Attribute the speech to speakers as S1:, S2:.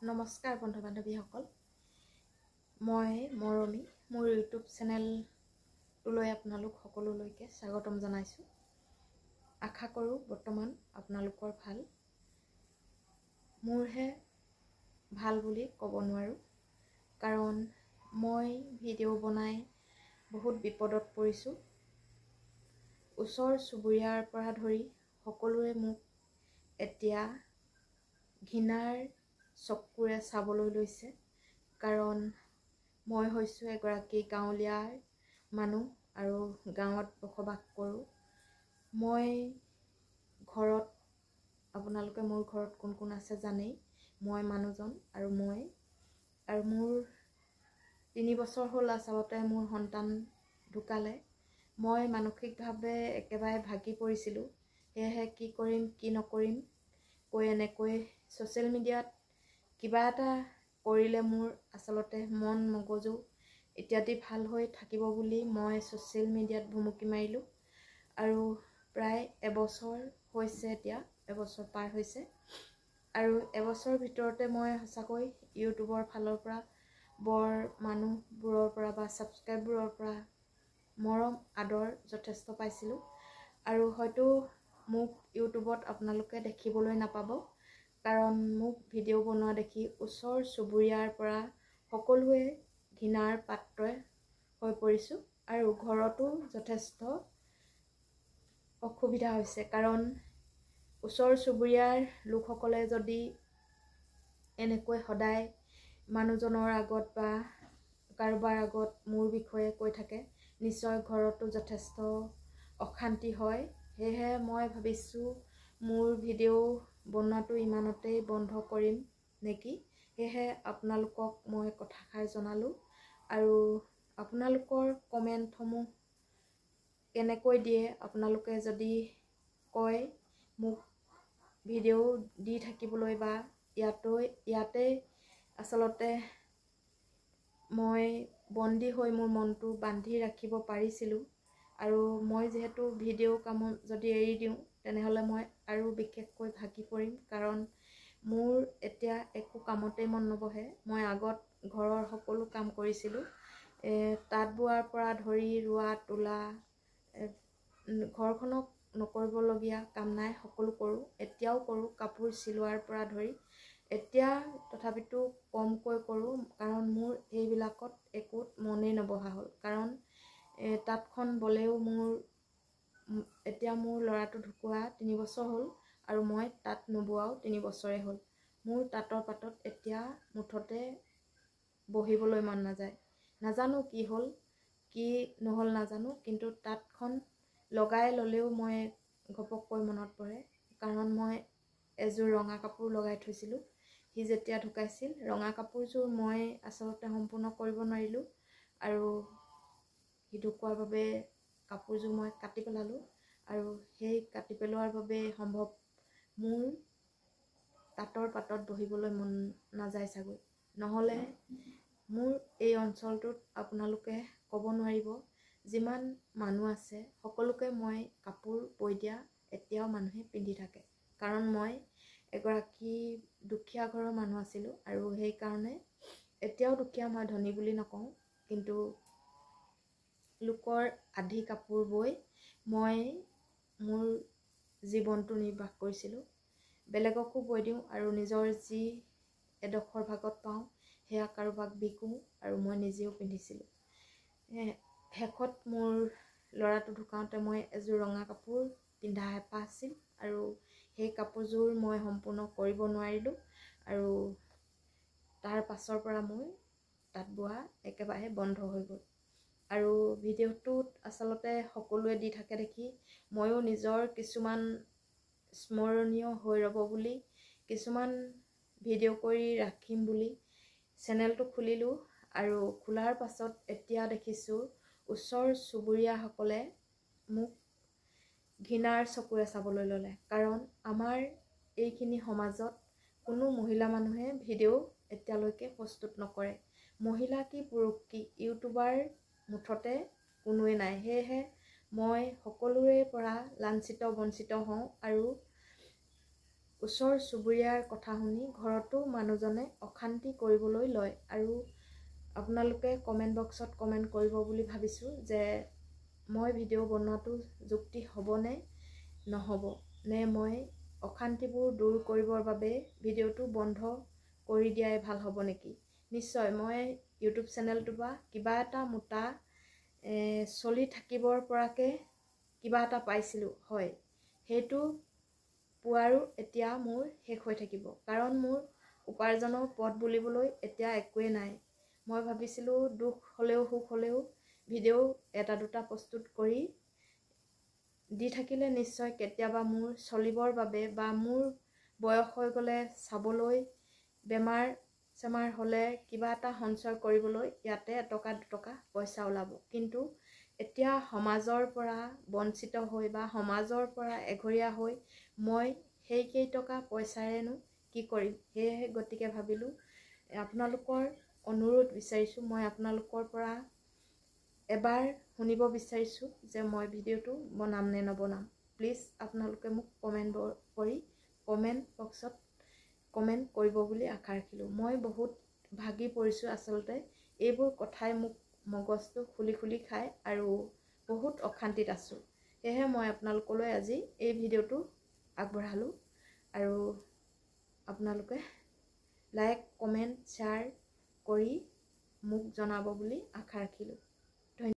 S1: নমস্কাৰ বন্ধু বান্ধৱীসকল, মই মৰমী মোৰ ইউটিউব চেনেলটোলৈ আপোনালোক সকলোলৈকে স্বাগতম জনাইছোঁ। আশা কৰোঁ বৰ্তমান আপোনালোকৰ ভাল। মোৰহে ভাল বুলি ক'ব নোৱাৰোঁ, কাৰণ মই ভিডিঅ' বনাই বহুত বিপদত পৰিছোঁ। ওচৰ চুবুৰীয়াৰ পৰা ধৰি সকলোৱে মোক এতিয়া ঘৃণাৰ চকুৰে চাবলৈ লৈছে, কাৰণ মই হৈছোঁ এগৰাকী গাঁৱলীয়া মানুহ আৰু গাঁৱত বসবাস কৰোঁ। মই ঘৰত, আপোনালোকে মোৰ ঘৰত কোন কোন আছে জানেই, মই মানুহজন আৰু মোৰ 3 বছৰ হ'ল আচলতে মোৰ সন্তান ঢুকালে। মই মানসিকভাৱে একেবাৰে ভাগি পৰিছিলোঁ। সেয়েহে কি কৰিম কি নকৰিম কৈ এনেকৈ ছ'চিয়েল মিডিয়াত কিবা এটা কৰিলে মোৰ আচলতে মন মগজু ইত্যাদি ভাল হৈ থাকিব বুলি মই ছ'চিয়েল মিডিয়াত ভুমুকি মাৰিলোঁ। আৰু প্ৰায় এবছৰ হৈছে, এতিয়া এবছৰ পাৰ হৈছে। আৰু এবছৰৰ ভিতৰতে মই সঁচাকৈ ইউটিউবৰ ফালৰ পৰা মানুহবোৰৰ পৰা বা ছাবস্ক্ৰাইববোৰৰ পৰা মৰম আদৰ যথেষ্ট পাইছিলোঁ। আৰু হয়তো মোক ইউটিউবত আপোনালোকে দেখিবলৈ নাপাব, কাৰণ মোক ভিডিঅ' বনোৱা দেখি ওচৰ চুবুৰীয়াৰ পৰা সকলোৱে ঘৃণাৰ পাত্ৰ হৈ পৰিছোঁ। আৰু ঘৰতো যথেষ্ট অসুবিধা হৈছে, কাৰণ ওচৰ চুবুৰীয়াৰ লোকসকলে যদি এনেকৈ সদায় মানুহজনৰ আগত বা কাৰোবাৰ আগত মোৰ বিষয়ে কৈ থাকে, নিশ্চয় ঘৰতো যথেষ্ট অশান্তি হয়। সেয়েহে মই ভাবিছোঁ মোৰ ভিডিঅ' বনোৱাটো ইমানতেই বন্ধ কৰিম নেকি। সেয়েহে আপোনালোকক মই কথাষাৰ জনালোঁ। আৰু আপোনালোকৰ কমেণ্টসমূহ কেনেকৈ দিয়ে, আপোনালোকে যদি কয় মোক ভিডিঅ' দি থাকিবলৈ বা ইয়াতে আচলতে মই বন্দী হৈ মোৰ মনটো বান্ধি ৰাখিব পাৰিছিলোঁ। আৰু মই যিহেতু ভিডিঅ' কামত যদি এৰি দিওঁ তেনেহ'লে মই আৰু বিশেষকৈ ভাগি পৰিম, কাৰণ মোৰ এতিয়া একো কামতেই মন নবহে। মই আগত ঘৰৰ সকলো কাম কৰিছিলোঁ, তাঁত বোৱাৰ পৰা ধৰি ৰোৱা তোলা, ঘৰখনক নকৰিবলগীয়া কাম নাই সকলো কৰোঁ, এতিয়াও কৰোঁ, কাপোৰ চিলোৱাৰ পৰা ধৰি। এতিয়া তথাপিতো কমকৈ কৰোঁ, কাৰণ মোৰ এইবিলাকত একোত মনেই নবহা হ'ল। কাৰণ তাঁতখন বলেও এতিয়া মোৰ ল'ৰাটো ঢুকুৱা 3 বছৰ হ'ল, আৰু মই তাঁত নোবোৱাও 3 বছৰে হ'ল। মোৰ তাঁতৰ পাতত এতিয়া মুঠতে বহিবলৈ মন নাযায়। নাজানো কি হ'ল কি নহ'ল নাজানো, কিন্তু তাঁতখন লগাই ল'লেও মই ঘপককৈ মনত পৰে, কাৰণ মই এযোৰ ৰঙা কাপোৰ লগাই থৈছিলোঁ। সি যেতিয়া ঢুকাইছিল, ৰঙা কাপোৰযোৰ মই আচলতে সম্পূৰ্ণ কৰিব নোৱাৰিলোঁ, আৰু সি ঢুকোৱাৰ বাবে কাপোৰযোৰ মই কাটি পেলালোঁ। আৰু সেই কাটি পেলোৱাৰ বাবে সম্ভৱ মোৰ তাঁতৰ পাতত বহিবলৈ মন নাযায় চাগৈ। নহ'লে মোৰ এই অঞ্চলটোত আপোনালোকে ক'ব নোৱাৰিব, যিমান মানুহ আছে সকলোকে মই কাপোৰ বৈ দিয়া এতিয়াও মানুহে পিন্ধি থাকে, কাৰণ মই এগৰাকী দুখীয়া ঘৰৰ মানুহ আছিলোঁ। আৰু সেইকাৰণে এতিয়াও দুখীয়া, মই ধনী বুলি নকওঁ, কিন্তু লোকৰ আধি কাপোৰ বৈ মই মোৰ জীৱনটো নিৰ্বাহ কৰিছিলোঁ। বেলেগকো বৈ দিওঁ, আৰু নিজৰ যি এডোখৰ ভাগত পাওঁ সেয়া কাৰোবাক বিকো, আৰু মই নিজেও পিন্ধিছিলোঁ। শেষত মোৰ ল'ৰাটো ঢুকাওঁতে মই এযোৰ ৰঙা কাপোৰ পিন্ধা হেঁপাহ আছিল, আৰু সেই কাপোৰযোৰ মই সম্পূৰ্ণ কৰিব নোৱাৰিলোঁ। আৰু তাৰ পাছৰ পৰা মোৰ তাঁত বোৱা একেবাৰে বন্ধ হৈ গ'ল। আৰু ভিডিঅ'টোত আচলতে সকলোৱে দি থাকে দেখি ময়ো নিজৰ কিছুমান স্মৰণীয় হৈ ৰ'ব বুলি কিছুমান ভিডিঅ' কৰি ৰাখিম বুলি চেনেলটো খুলিলোঁ। আৰু খোলাৰ পাছত এতিয়া দেখিছোঁ ওচৰ চুবুৰীয়াসকলে মোক ঘৃণাৰ চকুৰে চাবলৈ ল'লে, কাৰণ আমাৰ এইখিনি সমাজত কোনো মহিলা মানুহে ভিডিঅ' এতিয়ালৈকে প্ৰস্তুত নকৰে। মহিলা কি পুৰুষ কি, ইউটিউবাৰ মুঠতে কোনোৱে নাই। সেয়েহে মই সকলোৰে পৰা লাঞ্ছিত বঞ্চিত হওঁ, আৰু ওচৰ চুবুৰীয়াৰ কথা শুনি ঘৰতো মানুহজনে অশান্তি কৰিবলৈ লয়। আৰু আপোনালোকে কমেণ্ট বক্সত কমেণ্ট কৰিব বুলি ভাবিছোঁ যে মই ভিডিঅ' বনোৱাটো যুক্তি হ'বনে নহ'ব, নে মই অশান্তিবোৰ দূৰ কৰিবৰ বাবে ভিডিঅ'টো বন্ধ কৰি দিয়াই ভাল হ'ব নেকি। নিশ্চয় মই ইউটিউব চেনেলটো বা কিবা এটা মোটা চলি থাকিবৰ পৰাকৈ কিবা এটা পাইছিলোঁ, হয়, সেইটো পোৱাৰো এতিয়া মোৰ শেষ হৈ থাকিব, কাৰণ মোৰ উপাৰ্জনৰ পথ বুলিবলৈ এতিয়া একোৱেই নাই। মই ভাবিছিলোঁ দুখ হ'লেও সুখ হ'লেও ভিডিঅ' এটা দুটা প্ৰস্তুত কৰি দি থাকিলে নিশ্চয় কেতিয়াবা মোৰ চলিবৰ বাবে বা মোৰ বয়স হৈ গ'লে চাবলৈ, বেমাৰ চেমাৰ হ'লে কিবা এটা সঞ্চয় কৰিবলৈ ইয়াতে এটকা দুটকা পইচা ওলাব। কিন্তু এতিয়া সমাজৰ পৰা বঞ্চিত হৈ বা সমাজৰ পৰা এঘৰীয়া হৈ মই সেই কেইটকা পইচাৰেনো কি কৰিম। সেয়েহে গতিকে ভাবিলোঁ আপোনালোকৰ অনুৰোধ বিচাৰিছোঁ, মই আপোনালোকৰ পৰা এবাৰ শুনিব বিচাৰিছোঁ যে মই ভিডিঅ'টো বনাম নে নবনাম। প্লিজ আপোনালোকে মোক কমেণ্ট কৰি কমেণ্ট বক্সত কমেণ্ট কৰিব বুলি আশা ৰাখিলোঁ। মই বহুত ভাগি পৰিছোঁ, আচলতে এইবোৰ কথাই মোক মগজটো খুলি খুলি খায় আৰু বহুত অশান্তিত আছোঁ। সেয়েহে মই আপোনালোকলৈ আজি এই ভিডিঅ'টো আগবঢ়ালোঁ আৰু আপোনালোকে লাইক কমেণ্ট শ্বেয়াৰ কৰি মোক জনাব বুলি আশা ৰাখিলোঁ।